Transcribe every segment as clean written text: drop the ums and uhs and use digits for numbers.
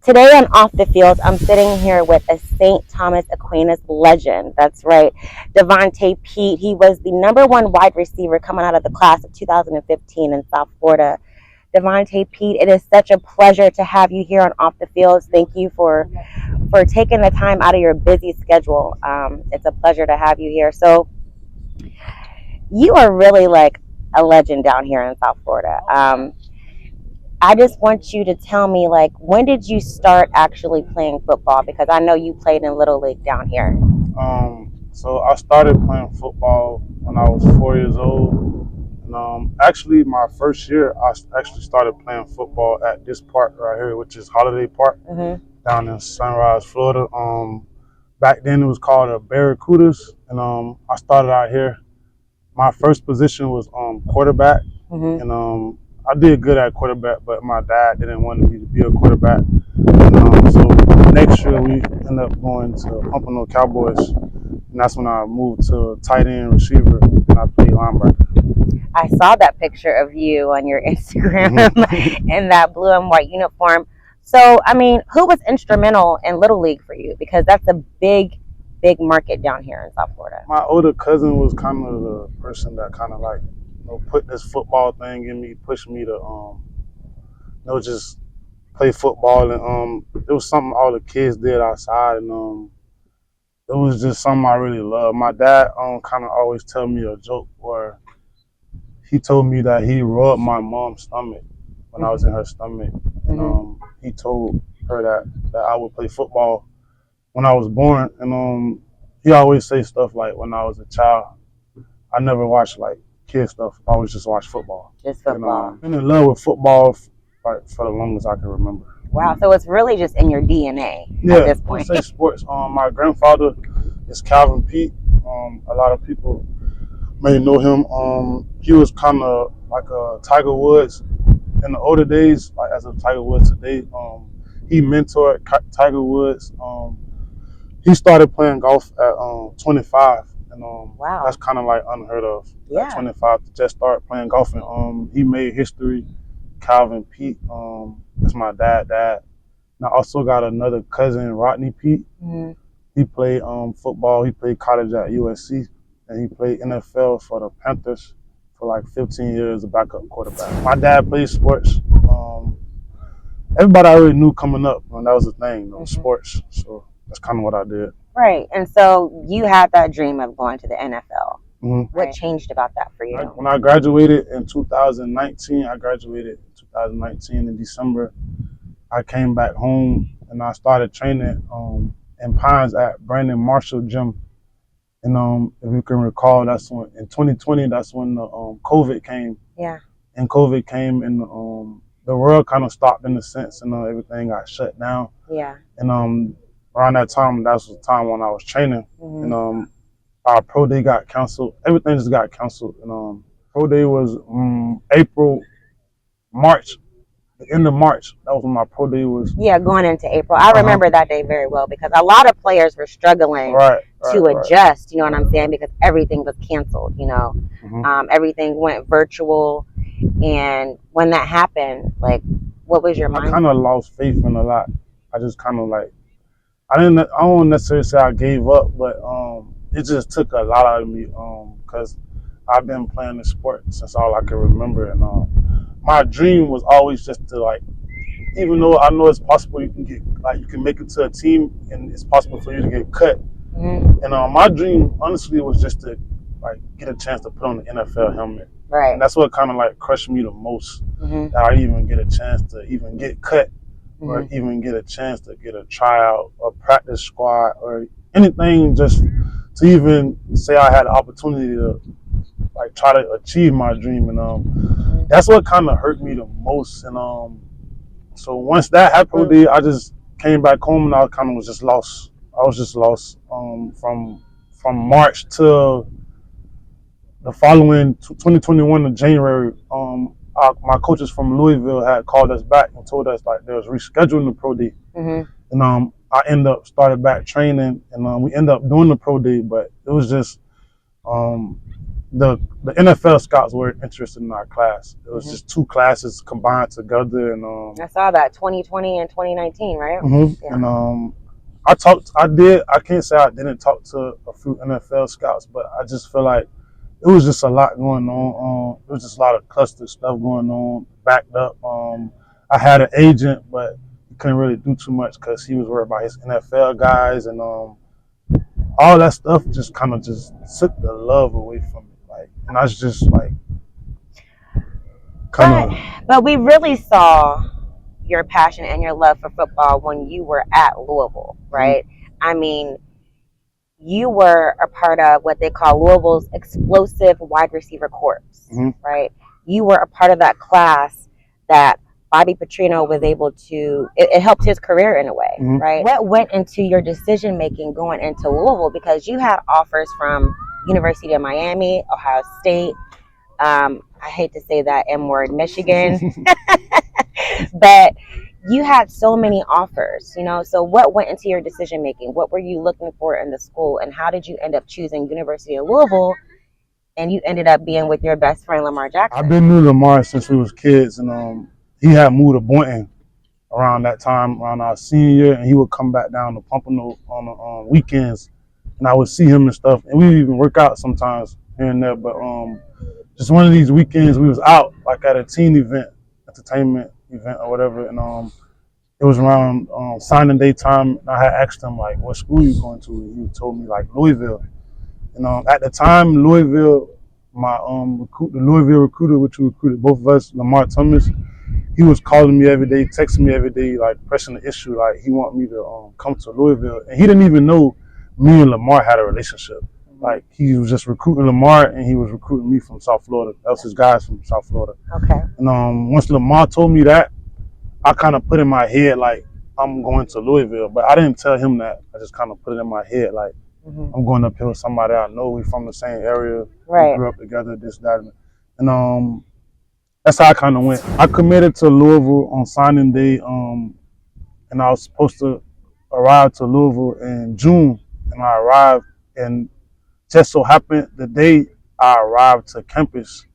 Today on Off the Field, I'm sitting here with a St. Thomas Aquinas legend. That's right, Devante Peete. He was the #1 wide receiver coming out of the class of 2015 in South Florida. Devante Peete, it is such a pleasure to have you here on Off the Field. Thank you for taking the time out of your busy schedule. It's a pleasure to have you here. So you are really like a legend down here in South Florida. I just want you to tell me, like, when did you start actually playing football? Because I know you played in Little League down here. So I started playing football when I was 4 years old. And actually, my first year, I actually started playing football at this park right here, which is Holiday Park, down in Sunrise, Florida. Back then, it was called a Barracudas, and I started out here. My first position was quarterback, and I did good at quarterback, but my dad didn't want me to be a quarterback. And, so next year, we ended up going to Pompano Cowboys, and that's when I moved to tight end receiver, and I played linebacker. I saw that picture of you on your Instagram in that blue and white uniform. So, I mean, who was instrumental in Little League for you? Because that's a big market down here in South Florida. My older cousin was kind of the person that kind of like, put this football thing in me, pushed me to, just play football. And it was something all the kids did outside, and it was just something I really loved. My dad kind of always tell me a joke where he told me that he rubbed my mom's stomach when I was in her stomach. And he told her that I would play football when I was born. And he always say stuff like, when I was a child, I never watched like kid stuff. I always just watched football. Just football. And, been in love with football for the longest I can remember. Wow, so it's really just in your DNA at this point. Yeah, I say sports. My grandfather is Calvin Peete. A lot of people may know him. He was kind of like a Tiger Woods in the older days, like as a Tiger Woods today. He mentored Tiger Woods. He started playing golf at 25, and wow, that's kind of like unheard of. Yeah. At 25 to just start playing golf, and he made history. Calvin Peete, that's my dad. And I also got another cousin, Rodney Peete. He played football. He played college at USC, and he played NFL for the Panthers for like 15 years, a backup quarterback. My dad played sports. Everybody I already knew coming up, and that was the thing, sports. So that's kind of what I did. Right, and so you had that dream of going to the NFL. What changed about that for you? When I graduated in 2019, in December. I came back home and I started training in Pines at Brandon Marshall Gym. And if you can recall, that's when in 2020, that's when the COVID came. Yeah. And COVID came, and the world kind of stopped in a sense, and everything got shut down. Yeah. And around that time, that's the time when I was training. And our pro day got canceled. Everything just got canceled. And pro day was March. The end of March, that was when my pro day was. Yeah, going into April. I remember that day very well because a lot of players were struggling to adjust, you know what I'm saying, because everything was canceled, everything went virtual. And when that happened, like, what was your mind? I kind of lost faith in a lot. I just kind of like, I don't necessarily say I gave up, but it just took a lot out of me because I've been playing this sport since all I can remember. And my dream was always just to, like, even though I know it's possible you can make it to a team and it's possible for you to get cut. And my dream, honestly, was just to like get a chance to put on the NFL helmet. Right. And that's what kind of like crushed me the most. That I even get a chance to even get cut, or even get a chance to get a tryout or practice squad or anything, just to even say I had the opportunity to like try to achieve my dream. And that's what kind of hurt me the most. And so once that happened, I just came back home and I kind of was just lost. I was just lost from March to the following 2021 in January. My coaches from Louisville had called us back and told us like they was rescheduling the pro day. And I ended up started back training, and we ended up doing the pro day, but it was just the NFL scouts were interested in our class. It was just two classes combined together, and I saw that 2020 and 2019, right? Yeah. And I can't say I didn't talk to a few NFL scouts, but I just feel like it was just a lot going on. It was just a lot of cluster stuff going on, backed up. I had an agent, but he couldn't really do too much because he was worried about his NFL guys, and all that stuff just kind of just took the love away from me. Like, and I was just like, But we really saw your passion and your love for football when you were at Louisville, right? I mean, you were a part of what they call Louisville's explosive wide receiver corps, right? You were a part of that class that Bobby Petrino was able to, it helped his career in a way, right? What went into your decision making going into Louisville? Because you had offers from University of Miami, Ohio State, I hate to say that M word, Michigan, but you had so many offers, you know. So what went into your decision making? What were you looking for in the school, and how did you end up choosing University of Louisville? And you ended up being with your best friend Lamar Jackson. I've been new to Lamar since we was kids, and he had moved to Boynton around that time, around our senior year, and he would come back down to Pompano on the weekends, and I would see him and stuff, and we would even work out sometimes here and there. But just one of these weekends, we was out like at a teen event, entertainment event or whatever, and it was around signing day time. And I had asked him like, "What school you going to?" And he told me like Louisville. And at the time, Louisville, the Louisville recruiter, which recruited both of us, Lamar Thomas, he was calling me every day, texting me every day, like pressing the issue, like he wanted me to come to Louisville. And he didn't even know me and Lamar had a relationship. Like he was just recruiting Lamar, and he was recruiting me from South Florida. That was his guys from South Florida. Okay. And once Lamar told me that, I kind of put in my head like I'm going to Louisville, but I didn't tell him that. I just kind of put it in my head like I'm going up here with somebody I know. We from the same area. Right. We grew up together. This, that, and that's how I kind of went. I committed to Louisville on signing day, and I was supposed to arrive to Louisville in June, and I arrived, and just so happened the day I arrived to campus,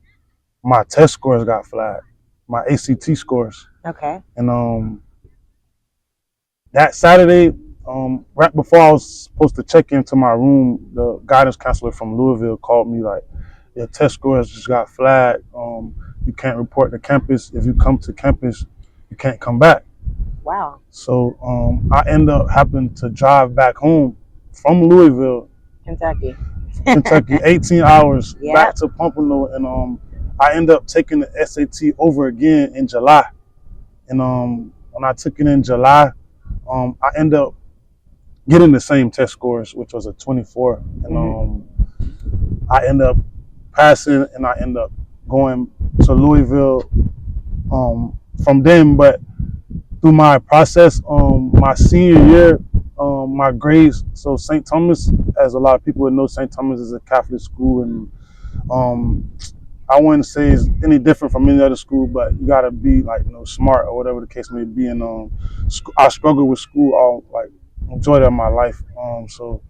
my test scores got flagged, my ACT scores. Okay. And that Saturday, right before I was supposed to check into my room, the guidance counselor from Louisville called me like, "Your test scores just got flagged. You can't report to campus. If you come to campus, you can't come back." Wow. So I ended up having to drive back home from Louisville, Kentucky, 18 hours back to Pompano, and I ended up taking the SAT over again in July. And when I took it in July, I ended up getting the same test scores, which was a 24, and I ended up passing, and I ended up going to Louisville from then. But through my process, my senior year, my grades, so St. Thomas, as a lot of people would know, St. Thomas is a Catholic school, and I wouldn't say it's any different from any other school, but you gotta be like smart or whatever the case may be. And I struggled with school all like majority of my life. So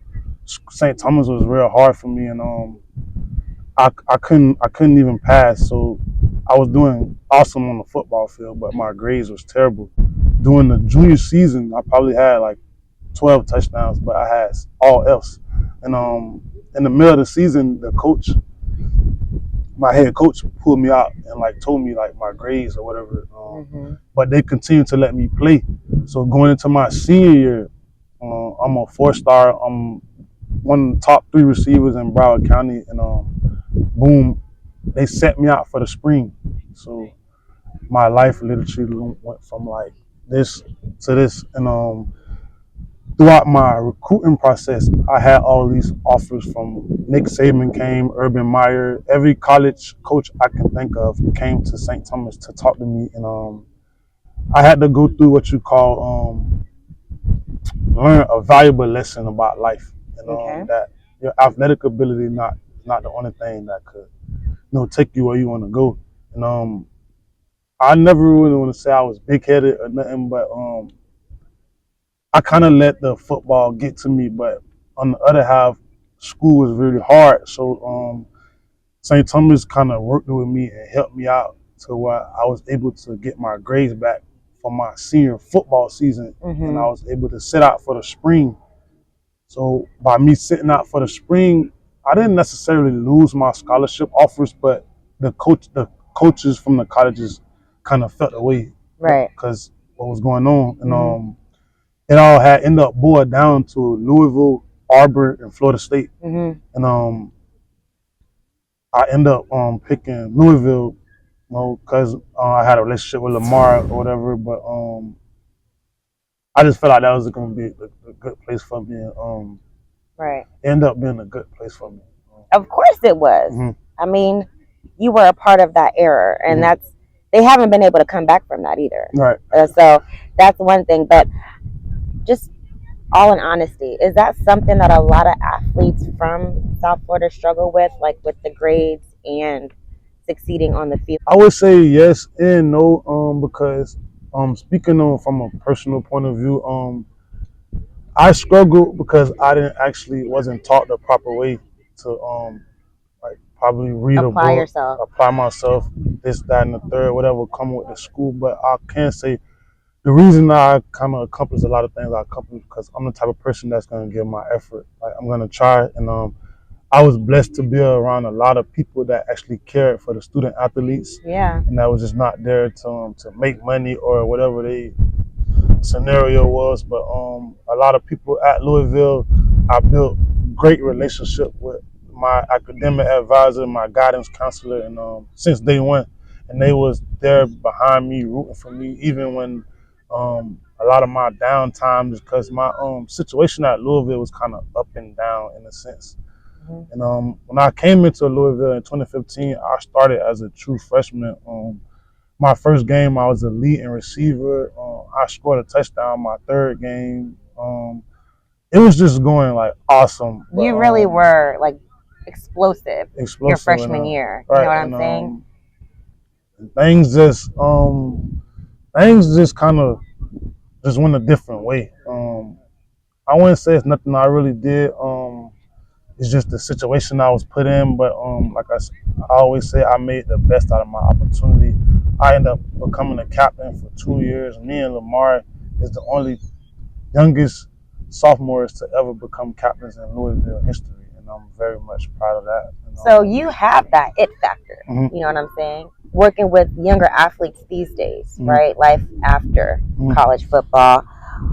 St. Thomas was real hard for me, and I couldn't even pass. So I was doing awesome on the football field, but my grades was terrible. During the junior season, I probably had like 12 touchdowns, but I had all Fs. And in the middle of the season, my head coach pulled me out and like told me like my grades or whatever. But they continued to let me play. So going into my senior year, I'm a 4-star. I'm one of the top 3 receivers in Broward County, and boom, they set me out for the spring. So my life literally went from like this to this, and throughout my recruiting process, I had all these offers from Nick Saban came, Urban Meyer, every college coach I can think of came to St. Thomas to talk to me, and I had to go through what you call learn a valuable lesson about life, and that your athletic ability not the only thing that could take you where you want to go. And I never really want to say I was big-headed or nothing, but I kind of let the football get to me. But on the other half, school was really hard. So St. Thomas kind of worked with me and helped me out to where I was able to get my grades back for my senior football season, and I was able to sit out for the spring. So by me sitting out for the spring, I didn't necessarily lose my scholarship offers, but the coaches from the colleges kind of felt away, Right. Because what was going on, and it all had ended up boiled down to Louisville, Auburn, and Florida State, and I ended up picking Louisville, because I had a relationship with Lamar or whatever, but I just felt like that was going to be a good place for me. Right. It ended up being a good place for me. Of course it was. I mean, you were a part of that era, and they haven't been able to come back from that either. Right. So that's one thing. But just all in honesty, is that something that a lot of athletes from South Florida struggle with, like with the grades and succeeding on the field? I would say yes and no, because speaking on from a personal point of view, I struggled because I wasn't taught the proper way to like probably read a book, apply myself, this, that, and the third, whatever come with the school. But I can say the reason I kind of accomplish a lot of things I accomplish because I'm the type of person that's going to give my effort. Like I'm going to try, and I was blessed to be around a lot of people that actually cared for the student athletes. Yeah. And that was just not there to make money or whatever they scenario was. But a lot of people at Louisville, I built great relationship with my academic advisor, my guidance counselor, and since day one, and they was there behind me, rooting for me, even when a lot of my downtime, because my situation at Louisville was kind of up and down in a sense. And when I came into Louisville in 2015, I started as a true freshman. My first game, I was a leading receiver. I scored a touchdown my third game. It was just going like awesome. But, you really were like explosive your freshman year. Right, you know what I'm saying? Things just kind of just went a different way. I wouldn't say it's nothing I really did. It's just the situation I was put in. But like I always say, I made the best out of my opportunity. I ended up becoming a captain for 2 years. Me and Lamar is the only youngest sophomores to ever become captains in Louisville history, and I'm very much proud of that. So you have that it factor. You know what I'm saying? Working with younger athletes these days, right? Life after college football.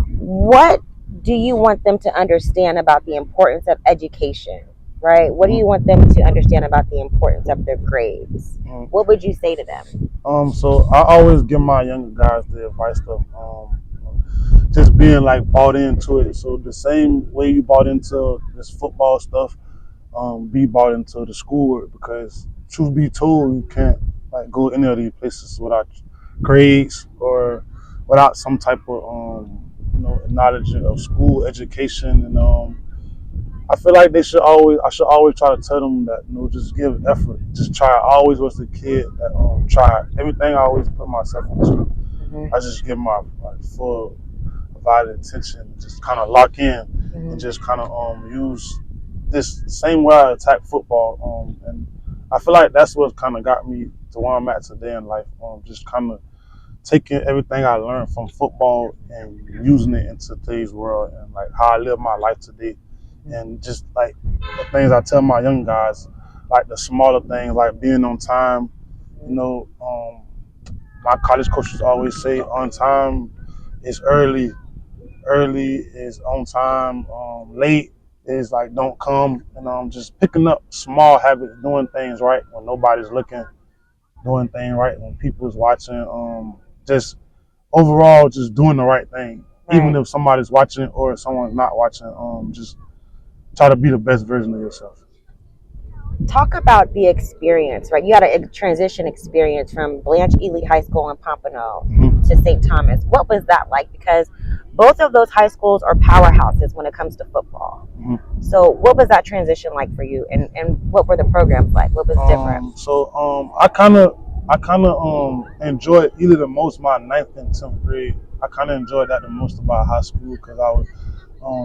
What do you want them to understand about the importance of education, right? What do you want them to understand about the importance of their grades? What would you say to them? So I always give my younger guys the advice of just being like bought into it. So the same way you bought into this football stuff, be bought into the schoolwork, because truth be told, you can't like go any of these places without grades or without some type of knowledge of school education. And I feel like I should always try to tell them that just give effort, just try. I always was the kid that tried everything. I always put myself into. I just give my full divided attention, just kind of lock in and just kind of use this same way I attack football. And I feel like that's what kind of got me to where I'm at today in life. Just kind of taking everything I learned from football and using it into today's world and like how I live my life today. And just like the things I tell my young guys, like the smaller things, like being on time. My college coaches always say on time is early is on time, late is like don't come. And just picking up small habits, doing things right when nobody's looking, doing things right when people's watching, just overall just doing the right thing. Even if somebody's watching or someone's not watching, just try to be the best version of yourself. Talk about the experience, right? You had a transition experience from Blanche Ely High School in Pompano to St. Thomas. What was that like? Because both of those high schools are powerhouses when it comes to football. So what was that transition like for you? And what were the programs like? What was different? I kind of enjoyed Ely the most my 9th and 10th grade. I kind of enjoyed that the most about high school because I was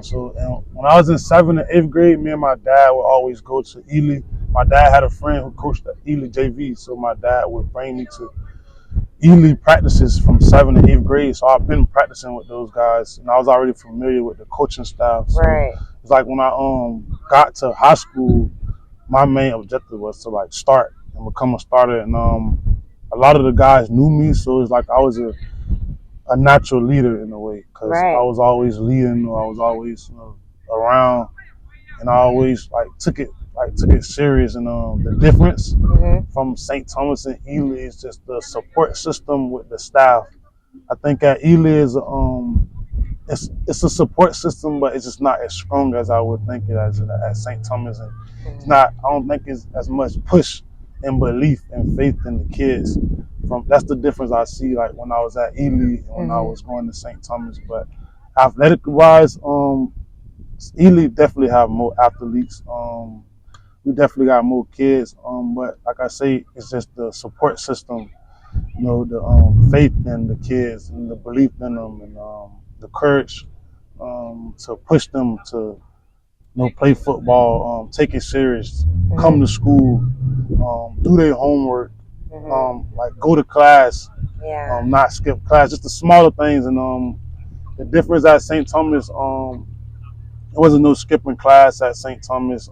So and when I was in 7th and 8th grade, me and my dad would always go to Ely. My dad had a friend who coached at Ely JV, so my dad would bring me to Ely practices from 7th and 8th grade. So I've been practicing with those guys, and I was already familiar with the coaching style. So Right. it's like when I got to high school, my main objective was to like start and become a starter, and a lot of the guys knew me, so it's like I was a natural leader in a way, because Right. I was always leading, or I was always around, and I always took it serious. And the difference from St. Thomas and Ely is just the support system with the staff. I think at Ely is it's a support system, but it's just not as strong as I would think it as at St. Thomas, and it's not. I don't think it's as much push and belief and faith in the kids. That's the difference I see, like when I was at Ely and when I was going to St. Thomas. But athletic wise, Ely definitely have more athletes. We definitely got more kids. But like I say, it's just the support system, the faith in the kids and the belief in them, and the courage to push them to play football, take it serious, come to school, do their homework, go to class, not skip class, just the smaller things. And the difference at St. Thomas, there wasn't no skipping class at St. Thomas.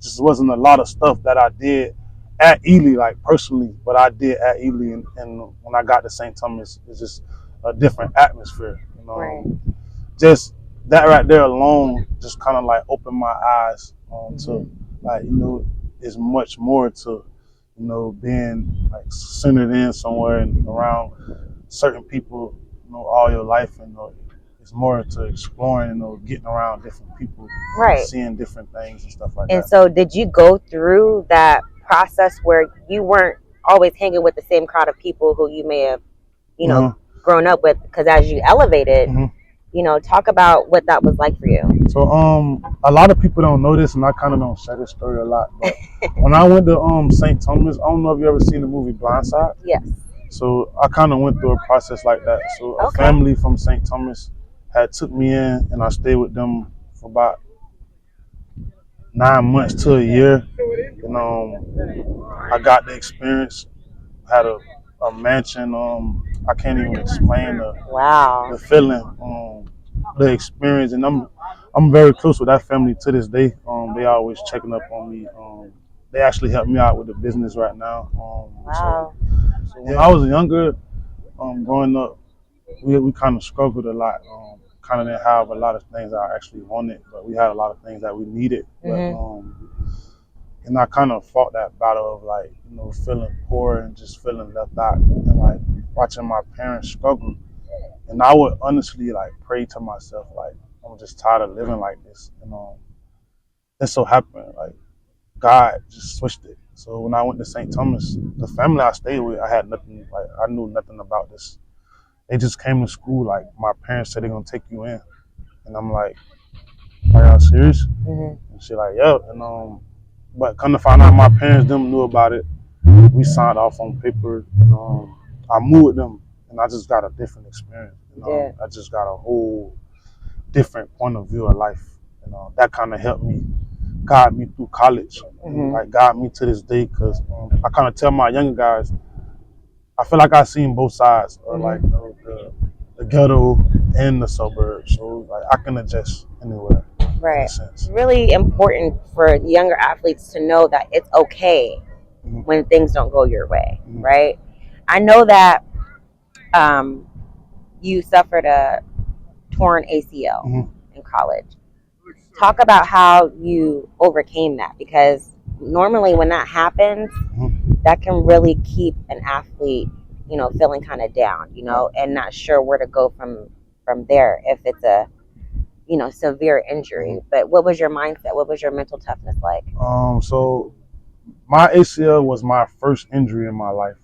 Just wasn't a lot of stuff that I did at Ely, like personally, but I did at Ely, and when I got to St. Thomas, it's just a different atmosphere. Right. Just that right there alone, just kind of like opened my eyes to it's much more to being like centered in somewhere and around certain people, all your life, and it's more to exploring, getting around different people, Right. seeing different things and stuff like that. And so did you go through that process where you weren't always hanging with the same crowd of people who you may have, grown up with? Because as you elevated, talk about what that was like for you. So a lot of people don't know this, and I kind of don't share this story a lot. But when I went to St. Thomas, I don't know if you ever seen the movie Blindside. Yes. So I kind of went through a process like that. So a family from St. Thomas had took me in, and I stayed with them for about 9 months to a year. And I got the experience, had a mansion. I can't even explain the feeling, the experience. And I'm very close with that family to this day. They always checking up on me. They actually help me out with the business right now. So when I was younger, growing up, we kind of struggled a lot. Kind of didn't have a lot of things that I actually wanted, but we had a lot of things that we needed. And I kind of fought that battle of feeling poor and just feeling left out, and watching my parents struggle. And I would honestly pray to myself, I'm just tired of living like this. It so happened, God just switched it. So when I went to St. Thomas, the family I stayed with, I had nothing, I knew nothing about this. They just came to school, my parents said they're gonna take you in. And I'm like, are y'all serious? And she yeah. And but come to find out, my parents them knew about it. We signed off on paper, and I moved with them, and I just got a different experience. I just got a whole different point of view of life. That kind of helped me, guide me through college, guide me to this day. Because I kind of tell my younger guys, I feel like I've seen both sides of the ghetto and the suburbs, so I can adjust anywhere. Right. It's really important for younger athletes to know that it's okay when things don't go your way, right? I know that you suffered a torn ACL in college. Talk about how you overcame that, because normally when that happens, that can really keep an athlete, feeling kind of down, and not sure where to go from there if it's a severe injury. But what was your mindset? What was your mental toughness like? So my ACL was my first injury in my life.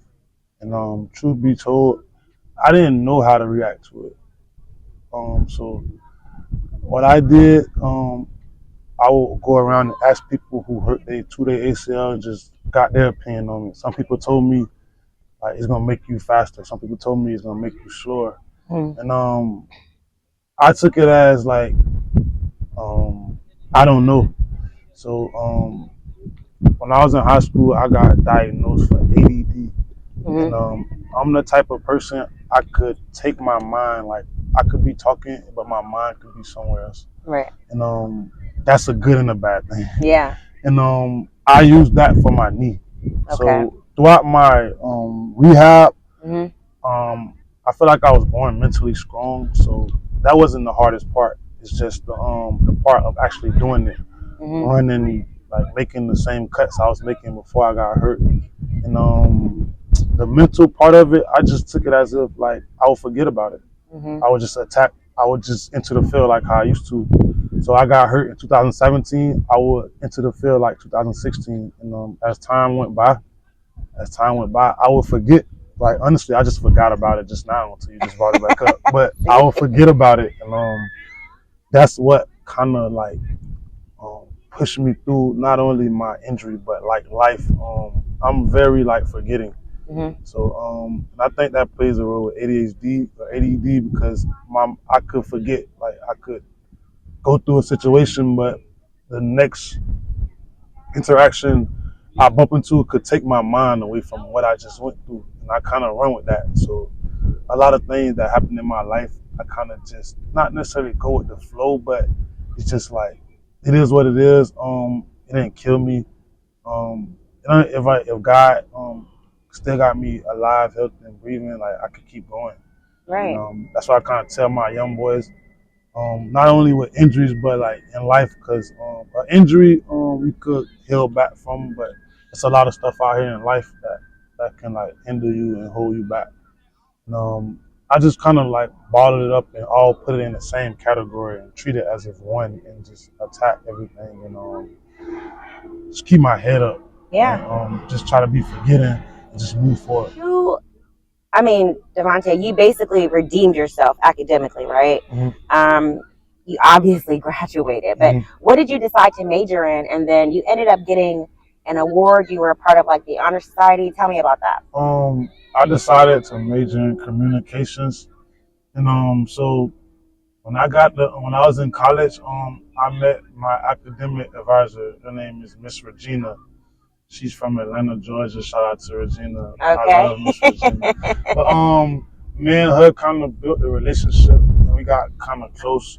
And truth be told, I didn't know how to react to it. So what I did, I would go around and ask people who hurt their ACL and just got their opinion on it. Some people told me it's gonna make you faster. Some people told me it's gonna make you slower. And I took it as I don't know. So when I was in high school, I got diagnosed for ADD, and I'm the type of person I could take my mind, like I could be talking, but my mind could be somewhere else. Right. And that's a good and a bad thing. Yeah. And I used that for my knee. Okay. So throughout my rehab, Mm-hmm. I feel like I was born mentally strong. So that wasn't the hardest part. It's just the part of actually doing it, running, like making the same cuts I was making before I got hurt. And the mental part of it, I just took it as if like I would forget about it. I would just attack. I would just enter the field like how I used to. So I got hurt in 2017. I would enter the field like 2016. And as time went by, I would forget. Like honestly, I just forgot about it just now until you just brought it back up. But I would forget about it, and that's what kind of like pushed me through not only my injury but like life. I'm very like forgetting. So I think that plays a role with ADHD or ADD because I could forget. Like I could go through a situation, but the next interaction I bump into could take my mind away from what I just went through, and I kind of run with that. So a lot of things that happen in my life, I kind of just not necessarily go with the flow, but it's just like it is what it is. It didn't kill me. If God still got me alive, healthy, and breathing, like I could keep going. Right. And that's why I kind of tell my young boys, not only with injuries but like in life, because an injury we could heal back from, but it's a lot of stuff out here in life that can like hinder you and hold you back. And I just kind of like bottled it up and all put it in the same category and treat it as if one and just attack everything and just keep my head up. Yeah. And just try to be forgetting and just move forward. I mean, Devante, you basically redeemed yourself academically, right? You obviously graduated, but what did you decide to major in? And then you ended up getting an award. You were a part of like the Honor Society. Tell me about that. I decided to major in communications, and so when I was in college, I met my academic advisor. Her name is Miss Regina. She's from Atlanta, Georgia. Shout out to Regina. Okay. I love Miss Regina. But me and her kind of built a relationship, and we got kind of close.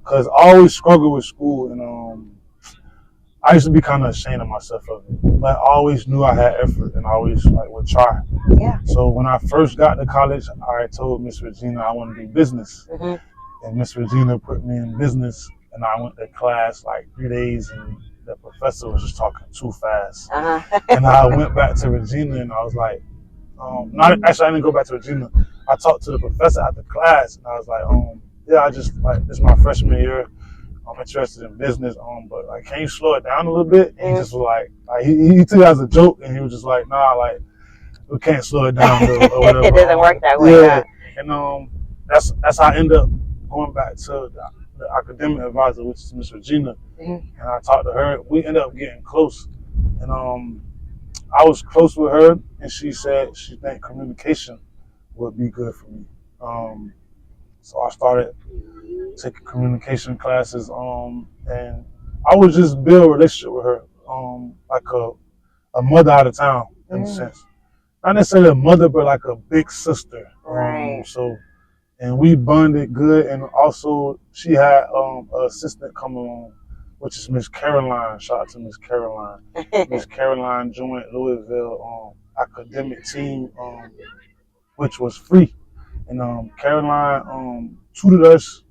Cause I always struggled with school, and I used to be kind of ashamed of myself of it. But I always knew I had effort, and I always like would try. Yeah. So when I first got to college, I told Miss Regina I want to do business, and Miss Regina put me in business, and I went to class like 3 days, and the professor was just talking too fast. And I went back to Regina, and I was like, I didn't go back to Regina. I talked to the professor after class, and I was like, yeah, I just like this is my freshman year. I'm interested in business, but like, can you slow it down a little bit? And he just was like he took it as a joke, and he was just like, nah, like we can't slow it down or whatever. It doesn't work that way. Yeah, and that's how I ended up going back to the academic advisor, which is Miss Regina, and I talked to her. We ended up getting close, and I was close with her, and she said she think communication would be good for me. So I started taking communication classes, and I would just build a relationship with her, like a mother out of town in a sense. Not necessarily a mother, but like a big sister. Right. And we bonded good, and also she had an assistant coming on, which is Miss Caroline. Shout out to Miss Caroline. Miss Caroline joined Louisville academic team, which was free. And Caroline tutored us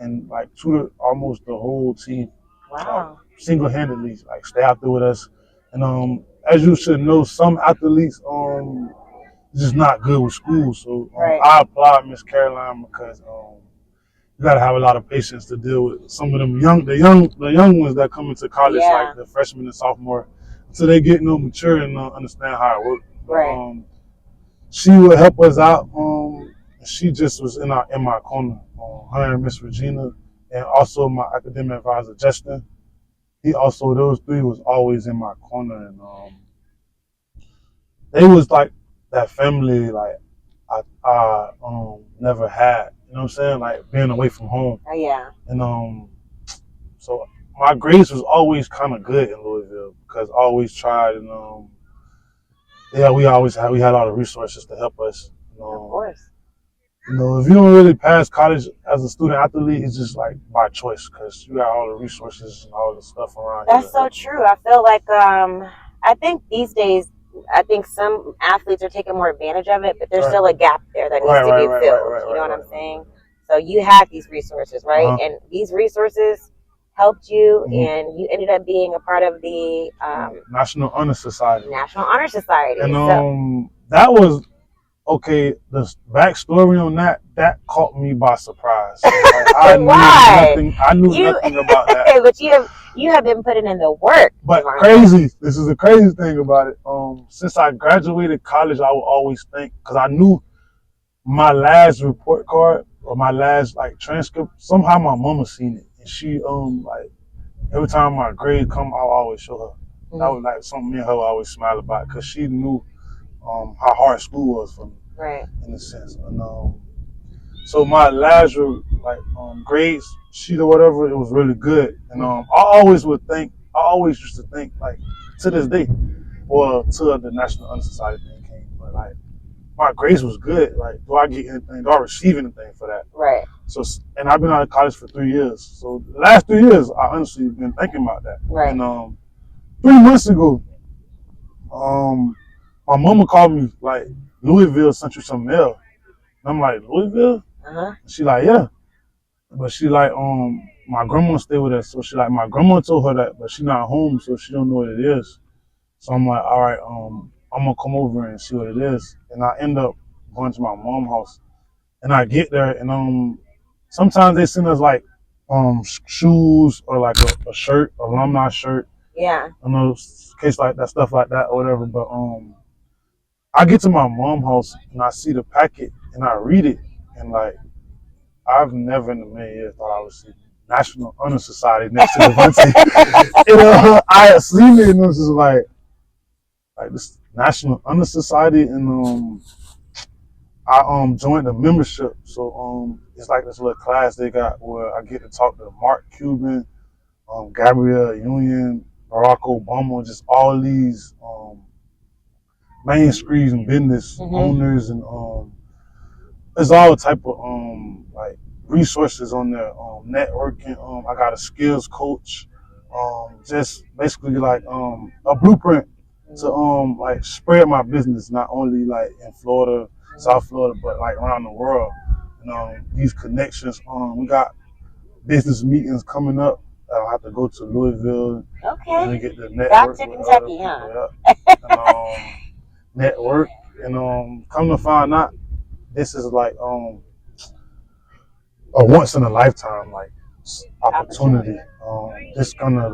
and like tutored almost the whole team. Wow. Like, single-handedly, like stay out there with us. And as you should know, some athletes just not good with school. So I applaud Miss Caroline because you gotta have a lot of patience to deal with some of them the young ones that come into college, like the freshman and sophomore, so they get mature and understand how it works. But, she would help us out. She just was in my corner. Her and Miss Regina, and also my academic advisor Justin. Those three was always in my corner, and they was like that family like I never had. You know what I'm saying? Like being away from home. Yeah. And so my grades was always kind of good in Louisville because I always tried, and we had a lot of resources to help us. Of course. If you don't really pass college as a student athlete, it's just like by choice because you got all the resources and all the stuff around. That's so true. I feel like I think these days, I think some athletes are taking more advantage of it, but there's still a gap there that needs to be filled. You know what I'm saying? So you had these resources, right? And these resources helped you, and you ended up being a part of the National Honor Society. And that was. Okay, the backstory on that caught me by surprise. Like, I knew nothing about that. But you have been putting in the work. But crazy, this is the crazy thing about it. Since I graduated college, I would always think, because I knew my last report card or my last transcript, somehow my mama seen it. And she every time my grade come, I'll always show her. That was something me and her always smile about, because she knew how hard school was for me, right? In a sense, and so my last grades sheet or whatever, it was really good, and I always used to think to this day, well, till the National Honor Society thing came, but my grades was good. Do I get anything? Do I receive anything for that? Right. So, and I've been out of college for 3 years. So the last 3 years, I honestly been thinking about that. Right. And 3 months ago, my mama called me, Louisville sent you some mail. And I'm like, Louisville? She yeah. But she my grandma stayed with us. So she my grandma told her that, but she not home, so she don't know what it is. So I'm like, all right, I'm going to come over and see what it is. And I end up going to my mom's house. And I get there, and sometimes they send us shoes or a shirt, alumni shirt. Yeah. Case like that, stuff like that or whatever. But I get to my mom's house and I see the packet and I read it, and I've never in a million years thought I would see National Honor Society next to Devante. I had seen it, and it was just like this National Honor Society, and I joined the membership. So it's this little class they got where I get to talk to Mark Cuban, Gabrielle Union, Barack Obama, just all these mainstream business owners, and there's all type of resources on there, networking. I got a skills coach, just basically a blueprint to spread my business, not only in Florida, South Florida, but around the world. And these connections, we got business meetings coming up. I'll have to go to Louisville. Okay. And get the network. Back to Kentucky, huh? And, network, and come to find out, this is a once in a lifetime opportunity. This is gonna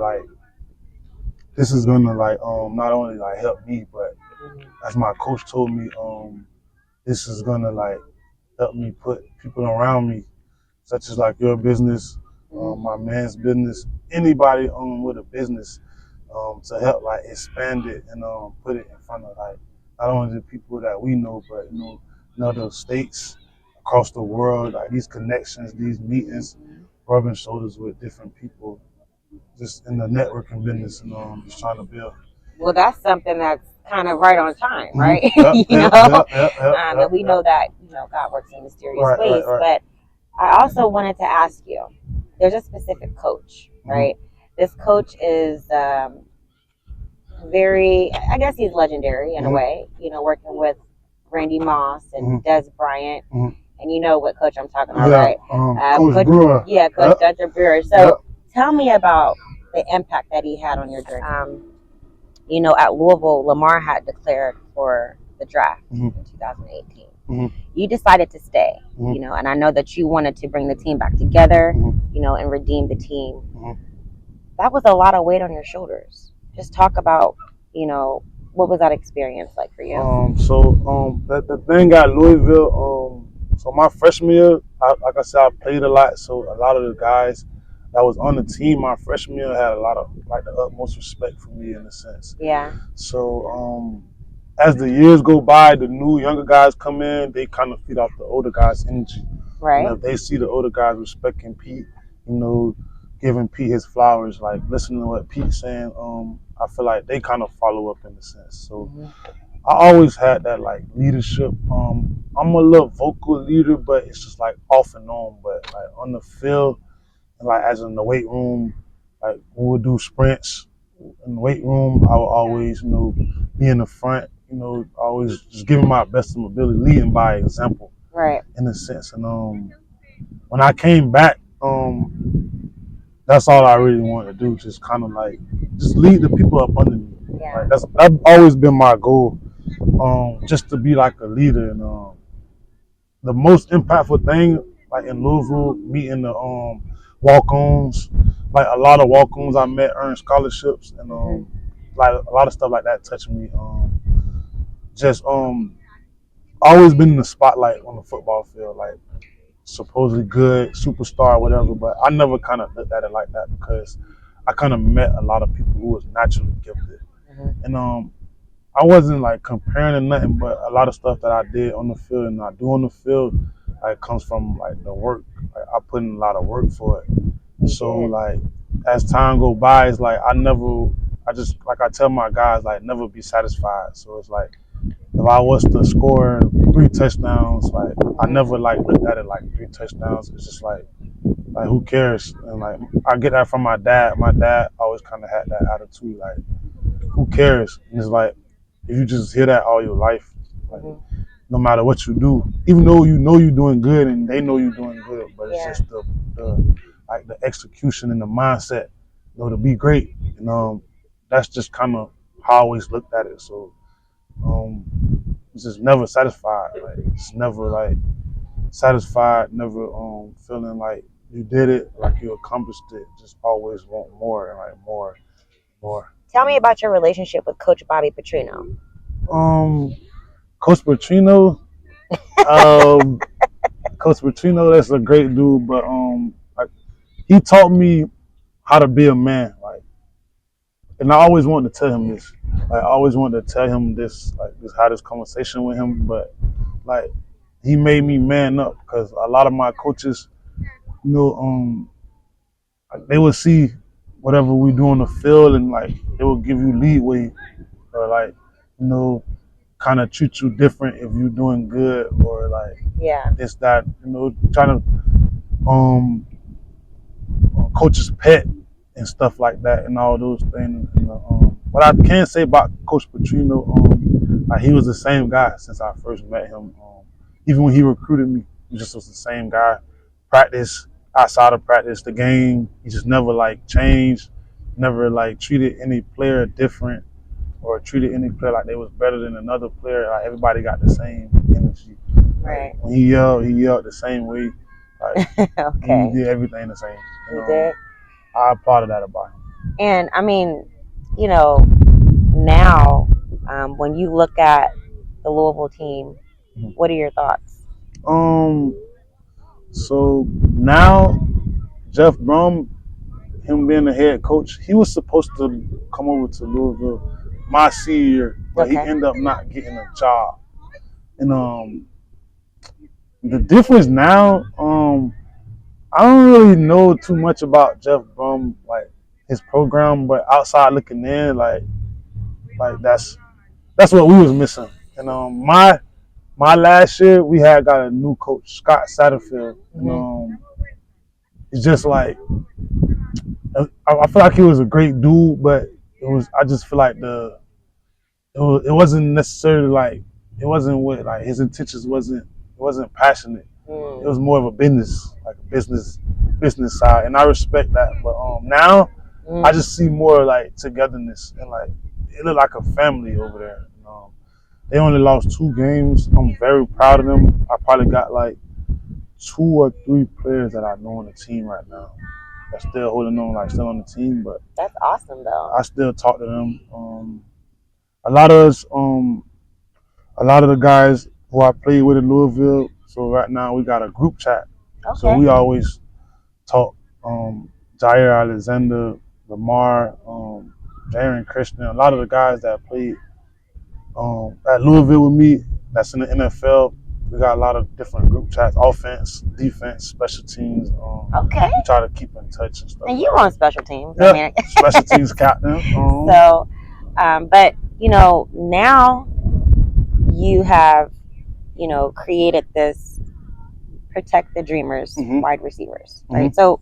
not only help me, but as my coach told me, this is gonna help me put people around me, such as your business, my man's business, anybody with a business, to help expand it and put it in front of not only the people that we know, but in other states across the world. These connections, these meetings, rubbing shoulders with different people, just in the networking business, and just trying to build. Well, that's something that's kind of right on time, right? And we know that God works in mysterious ways. But I also wanted to ask you, there's a specific coach, right? This coach is very, I guess he's legendary in a way, working with Randy Moss and Des Bryant. And you know what coach I'm talking about, right? Coach Brewer. Yeah, Coach Dr. Brewer. So tell me about the impact that he had on your journey. At Louisville, Lamar had declared for the draft in 2018. You decided to stay, and I know that you wanted to bring the team back together, and redeem the team. That was a lot of weight on your shoulders. Just talk about, what was that experience like for you? The thing at Louisville, so my freshman year, like I said, I played a lot. So a lot of the guys that was on the team my freshman year had a lot of the utmost respect for me, in a sense. Yeah. So as the years go by, the new younger guys come in, they kind of feed off the older guys' energy. Right. And if they see the older guys respecting Pete, giving Pete his flowers, like listening to what Pete's saying. I feel like they kind of follow up in a sense. So I always had that like leadership. I'm a little vocal leader, but it's just like off and on. But like on the field, and like as in the weight room, like when we would do sprints in the weight room, I would always, be in the front, always just giving my best of my ability, leading by example. Right. In a sense. And when I came back, that's all I really wanted to do, just kind of like just lead the people up under me. Yeah. Like that's always been my goal, just to be like a leader. And the most impactful thing, like in Louisville, meeting the walk-ons, like a lot of walk-ons I met earned scholarships, and like a lot of stuff like that touched me. Just always been in the spotlight on the football field, like supposedly good superstar, whatever. But I never kind of looked at it like that because I kind of met a lot of people who was naturally gifted, and I wasn't like comparing to nothing, but a lot of stuff that I did on the field and I do on the field, like comes from like the work. Like I put in a lot of work for it. So like as time go by, it's like I just like I tell my guys, like never be satisfied. So it's like if I was to score 3 touchdowns, like I never like looked at it like 3 touchdowns. It's just like who cares? And like I get that from my dad. My dad always kind of had that attitude, like who cares? And it's like if you just hear that all your life, like no matter what you do, even though you know you're doing good and they know you're doing good, but it's just the like the execution and the mindset, to be great. And that's just kind of how I always looked at it. So it's just never satisfied. Like it's never like satisfied, never feeling like you did it, like you accomplished it. Just always want more and like more. Tell me about your relationship with Coach Bobby Petrino. Coach Petrino, Coach Petrino, that's a great dude, but like, he taught me how to be a man, like, and I always wanted to tell him this. Like, I always wanted to tell him this, like, just had this conversation with him, but like, he made me man up because a lot of my coaches, like, they would see whatever we do on the field and like they will give you leeway or like, kind of treat you different if you're doing good or like this, that, trying to coach's pet and stuff like that and all those things. What I can say about Coach Petrino, like he was the same guy since I first met him. Even when he recruited me, he just was the same guy. Practice, outside of practice, the game, he just never like changed, never like treated any player different or treated any player like they was better than another player. Like everybody got the same energy. Right. When he yelled the same way. Like okay. He did everything the same. He did. I applauded that about him. And I mean, now when you look at the Louisville team, what are your thoughts? So now Jeff Brum, him being the head coach, he was supposed to come over to Louisville my senior year, but he ended up not getting a job. And the difference now, I don't really know too much about Jeff Brum, like his program, but outside looking in, like that's what we was missing. And my last year, we had got a new coach, Scott Satterfield, and it's just like I feel like he was a great dude, but I just feel like it wasn't necessarily like it wasn't what like his intentions wasn't passionate. It was more of a business, like a business side, and I respect that. But now I just see more like togetherness and like it looked like a family over there. They only lost 2 games. I'm very proud of them. I probably got like 2 or 3 players that I know on the team right now that's still holding on, like still on the team. But that's awesome though. I still talk to them. A lot of the guys who I played with in Louisville. So right now we got a group chat. Okay. So we always talk. Jair Alexander, Lamar, Jaron Christian, a lot of the guys that played at Louisville with me, that's in the NFL, We got a lot of different group chats, offense, defense, special teams. Okay. We try to keep in touch and stuff. And you on special teams. Yeah, I mean, special teams captain. So, but, now you have, created this Protect the Dreamers wide receivers, right? So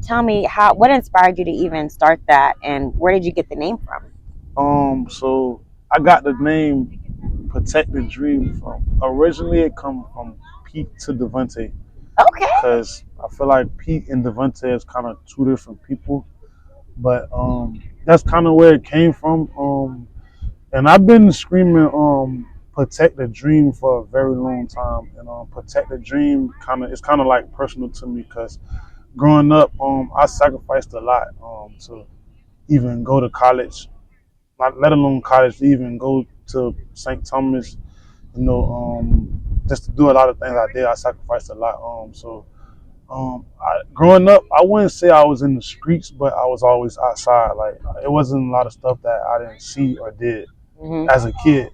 tell me what inspired you to even start that, and where did you get the name from? So I got the name Protect the Dream from, originally it come from Pete to Devante. Okay. Because I feel like Pete and Devante is kind of two different people. But that's kind of where it came from. And I've been screaming Protect the Dream for a very long time. And Protect the Dream it's kind of like personal to me, because growing up, I sacrificed a lot to even go to college, not let alone college, to even go to St. Thomas, just to do a lot of things I did. I sacrificed a lot. Growing up, I wouldn't say I was in the streets, but I was always outside. Like, it wasn't a lot of stuff that I didn't see or did as a kid.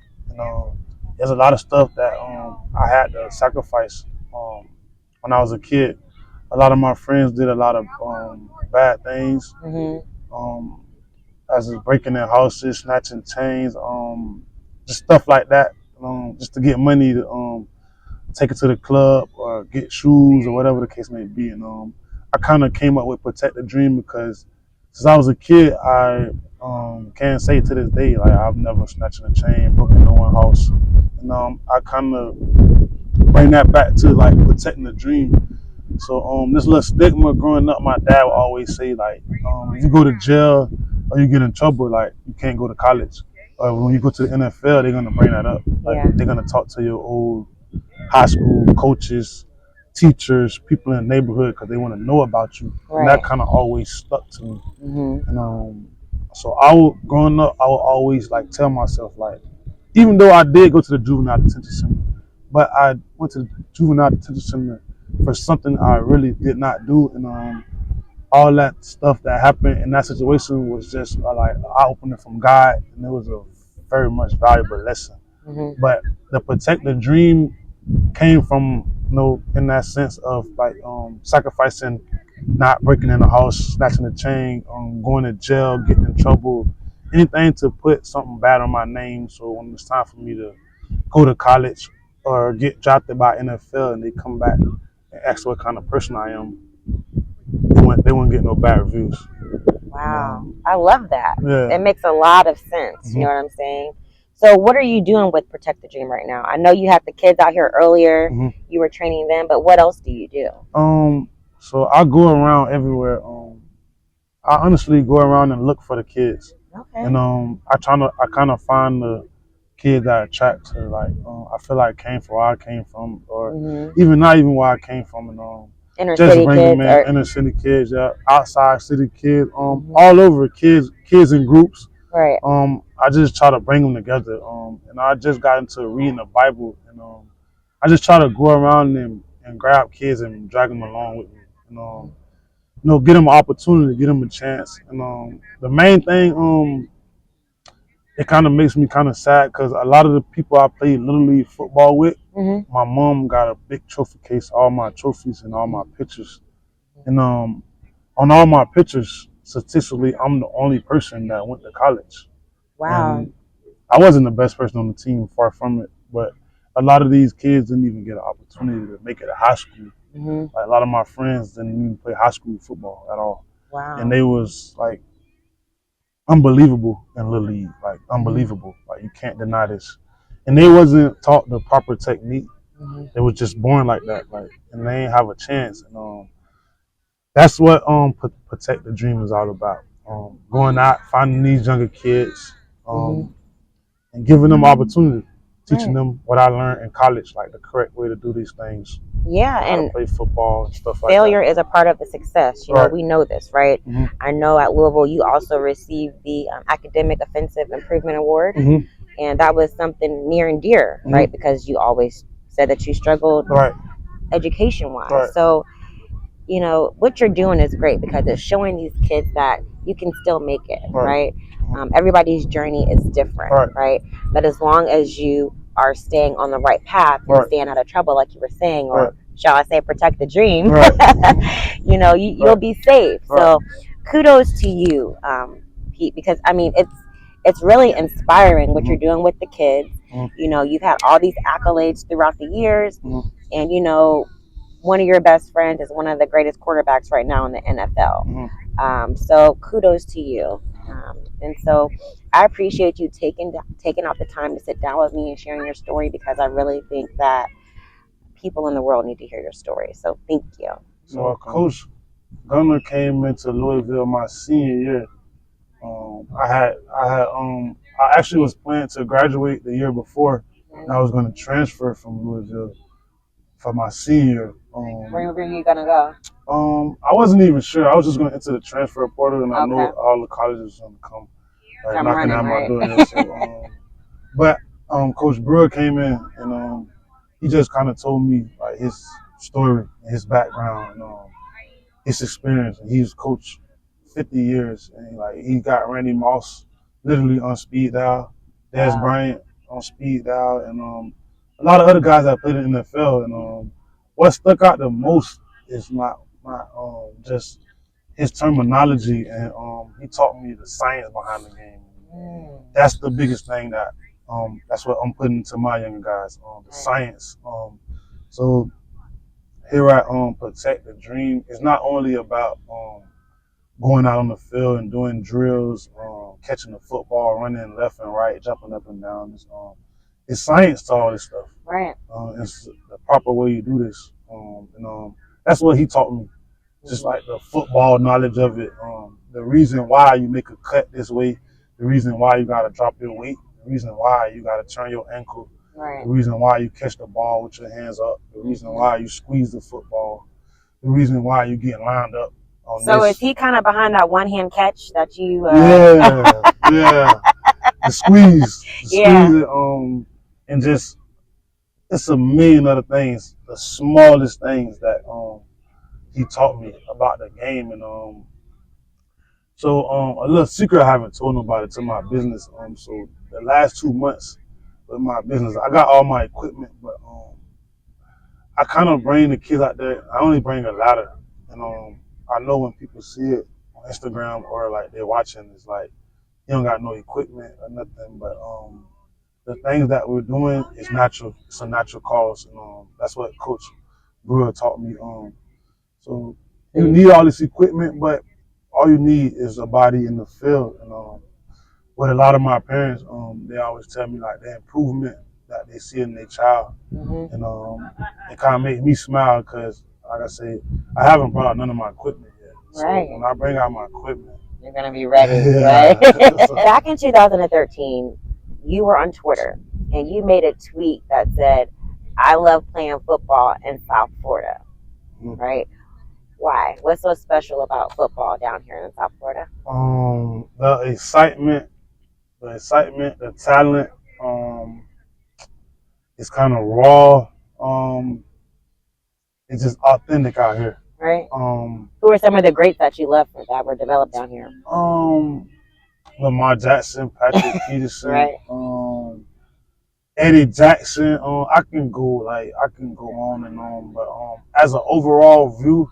There's a lot of stuff that I had to sacrifice when I was a kid. A lot of my friends did a lot of bad things, as is breaking their houses, snatching chains, just stuff like that, just to get money to take it to the club or get shoes or whatever the case may be. And I kind of came up with Protect the Dream because since I was a kid, I can say to this day, like, I've never snatched a chain, broken no one's house. And I kind of bring that back to, like, protecting the dream. So this little stigma growing up, my dad would always say, like, if you go to jail or you get in trouble, like, you can't go to college. Or when you go to the NFL, they're going to bring that up. Like, they're going to talk to your old high school coaches, teachers, people in the neighborhood, because they want to know about you. Right. And that kind of always stuck to me. And so growing up, I would always, like, tell myself, like, even though I did go to the juvenile detention center, but I went to the juvenile detention center for something I really did not do. And all that stuff that happened in that situation was just like an eye-opener from God, and it was a very much valuable lesson. But the Protect the Dream came from, in that sense of, like, sacrificing, not breaking in the house, snatching the chain, going to jail, getting in trouble, anything to put something bad on my name. So when it's time for me to go to college or get drafted by NFL and they come back and ask what kind of person I am, they wouldn't get no bad reviews. Wow. I love that. Yeah. It makes a lot of sense. You know what I'm saying? So what are you doing with Protect the Dream right now? I know you had the kids out here earlier. You were training them, but what else do you do? So I go around everywhere. I honestly go around and look for the kids. Okay. And I kind of find the kids that attract to, like, I feel like came from where I came from, or even not even where I came from, and inner just city bring kids, them in, inner city kids, yeah, outside city kids, all over, kids in groups. Right. I just try to bring them together. And I just got into reading the Bible, and I just try to go around and grab kids and drag them along with me. And get them an opportunity, get them a chance. And the main thing, it kind of makes me kind of sad, because a lot of the people I played Little League football with, my mom got a big trophy case, all my trophies and all my pictures. And on all my pictures, statistically, I'm the only person that went to college. Wow. And I wasn't the best person on the team, far from it, but a lot of these kids didn't even get an opportunity to make it to high school. Like, a lot of my friends didn't even play high school football at all. Wow. And they was, like, unbelievable in Little League, like, unbelievable. Like, you can't deny this. And they wasn't taught the proper technique. They was just born like that, like, and they ain't have a chance. And that's what Protect the Dream is all about. Going out, finding these younger kids, and giving them opportunity, teaching them what I learned in college, like the correct way to do these things. Yeah, how and to play football and stuff like that. Failure is a part of the success. You know, we know this, right? I know at Louisville you also received the Academic Offensive Improvement Award, and that was something near and dear, right? Because you always said that you struggled education-wise. So, what you're doing is great, because it's showing these kids that you can still make it, right? Everybody's journey is different, right? But as long as you are staying on the right path and Right. staying out of trouble, like you were saying, or Right. shall I say, protect the dream, Right. you know, you'll be safe. Right. So kudos to you, Pete, because I mean, it's really inspiring what you're doing with the kids. You know, you've had all these accolades throughout the years, and you know, one of your best friends is one of the greatest quarterbacks right now in the NFL. So kudos to you. And so I appreciate you taking out the time to sit down with me and sharing your story, because I really think that people in the world need to hear your story. So thank you. So Coach Gunner came into Louisville my senior year. I actually was planning to graduate the year before, and I was going to transfer from Louisville for my senior. Where are you gonna go? I wasn't even sure. I was just going to enter the transfer portal, and I know all the colleges going to come knocking at my door. So, but Coach Brewer came in, and he just kind of told me like his story, his background, and his experience. And he's coached 50 years, and like he got Randy Moss literally on speed dial, Des Bryant on speed dial, and a lot of other guys that played in the NFL. And what stuck out the most is not just his terminology, and he taught me the science behind the game. That's the biggest thing that's what I'm putting to my younger guys, the science. So here at Protect the Dream, it's not only about going out on the field and doing drills, catching the football, running left and right, jumping up and down. It's science to all this stuff. Right. It's the proper way you do this. And that's what he taught me. Just like the football knowledge of it. The reason why you make a cut this way, the reason why you got to drop your weight, the reason why you got to turn your ankle, the reason why you catch the ball with your hands up, the reason why you squeeze the football, the reason why you get lined up. So is he kind of behind that one hand catch that you? Yeah. The squeeze, it, and just it's a million other things, the smallest things that he taught me about the game. And so a little secret I haven't told nobody to my business. So the last 2 months with my business, I got all my equipment, but I kind of bring the kids out there. I only bring a ladder, and I know when people see it on Instagram or like they're watching, it's like you don't got no equipment or nothing. But the things that we're doing is natural. It's a natural cause, and that's what Coach Brewer taught me. So you need all this equipment, but all you need is a body in the field. And with a lot of my parents, they always tell me like the improvement that they see in their child, and it kind of makes me smile because, like I said, I haven't brought out none of my equipment yet. So when I bring out my equipment, you're gonna be ready, right? Back in 2013, you were on Twitter and you made a tweet that said, "I love playing football in South Florida." Right? Why? What's so special about football down here in South Florida? The excitement, the talent. It's kind of raw. It's just authentic out here. Right. Who are some of the greats that you love that were developed down here? Lamar Jackson, Patrick Peterson, right. Eddie Jackson. I can go on and on, but as an overall view,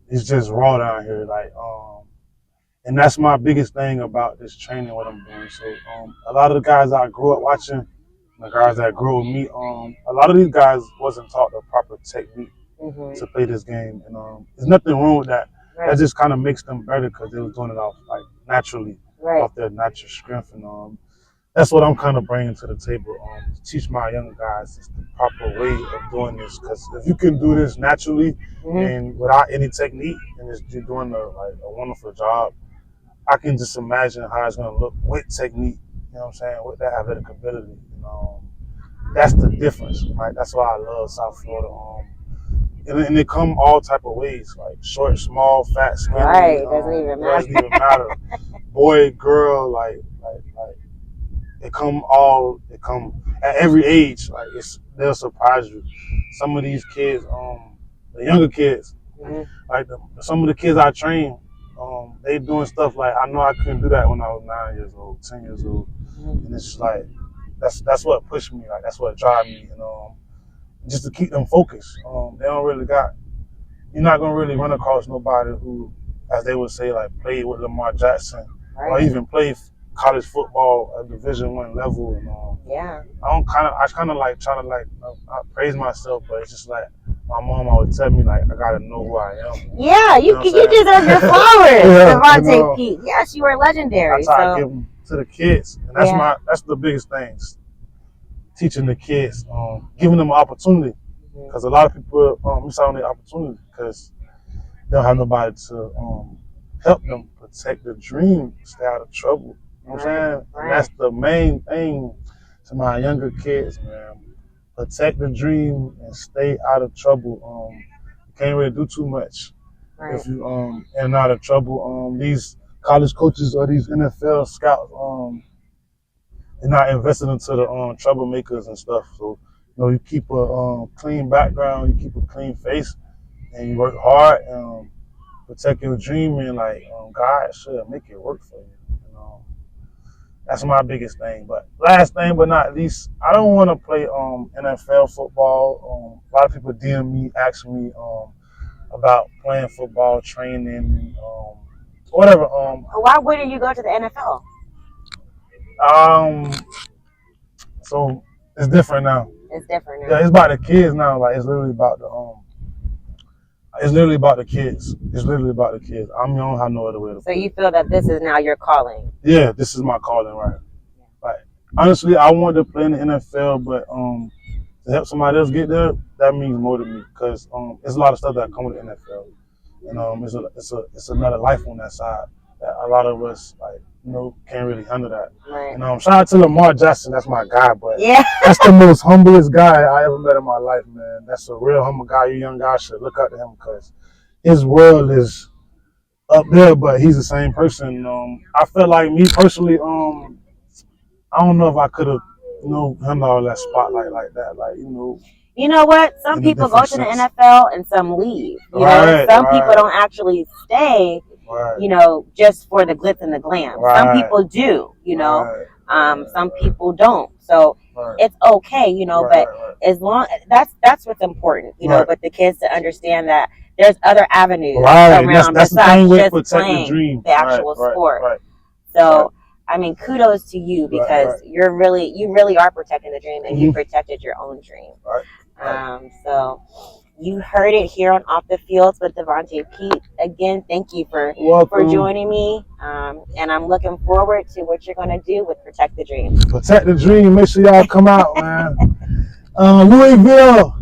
it's just raw down here. And that's my biggest thing about this training, what I'm doing. So a lot of the guys I grew up watching, the guys that grew with me, a lot of these guys wasn't taught the proper technique to play this game. And there's nothing wrong with that. That just kind of makes them better because they was doing it off naturally, off their natural strength. And that's what I'm kind of bringing to the table, to teach my young guys the proper way of doing this. Because if you can do this naturally and without any technique, and you're doing a wonderful job, I can just imagine how it's going to look with technique, you know what I'm saying, with that athletic ability. That's the difference, right? That's why I love South Florida. And they come all type of ways, like short, small, fat, skinny. Right, doesn't even matter. Boy, girl, they come at every age. They'll surprise you. Some of these kids, the younger kids, some of the kids I train, they doing stuff like I know I couldn't do that when I was 9 years old, 10 years old, and it's just like that's what pushed me. Like that's what drive me, just to keep them focused. They don't really got. You're not gonna really run across nobody who, as they would say, like played with Lamar Jackson or even played college football at Division I level. And I kind of like trying to I praise myself, but it's just like my mom always tell me like I gotta know who I am. Yeah, you deserve your flowers, Devante Peete. Yes, you are legendary. I try to give them to the kids, and that's the biggest thing. Teaching the kids, giving them an opportunity, because a lot of people miss out on the opportunity because they don't have nobody to help them protect the dream, stay out of trouble. You know what I'm saying? And that's the main thing to my younger kids, man. Protect the dream and stay out of trouble. You can't really do too much if you and out of trouble. These college coaches or these NFL scouts, they're not investing into the troublemakers and stuff. So you keep a clean background, you keep a clean face, and you work hard and protect your dream, and God should make it work for you. That's my biggest thing. But last thing but not least, I don't want to play NFL football. A lot of people DM me, ask me about playing football, training, whatever. Why wouldn't you go to the NFL? So it's different now. It's different now. Yeah, it's about the kids now. Like it's literally about the It's literally about the kids. It's literally about the kids. I don't have no other way to. So you feel that this is now your calling? Yeah, this is my calling, right? Like honestly, I wanted to play in the NFL, but to help somebody else get there, that means more to me because there's a lot of stuff that come with the NFL, and it's another life on that side that a lot of us can't really handle that. Right. Shout out to Lamar Jackson, that's my guy, but that's the most humblest guy I ever met in my life, man. That's a real humble guy. You young guys should look up to him because his world is up there, but he's the same person. I felt like me personally, I don't know if I could have, handled all that spotlight like that, You know what? Some people go to the NFL and some leave. Some people don't actually stay. Just for the glitz and the glam. Some people do, some people don't. So it's okay, but as long that's what's important, but the kids to understand that there's other avenues around besides just playing the actual sport. So I mean, kudos to you because you really are protecting the dream and you protected your own dream. So you heard it here on Off the Fields with Devante Peete. Again, thank you for joining me. And I'm looking forward to what you're going to do with Protect the Dream. Protect the Dream. Make sure y'all come out, man. Louisville.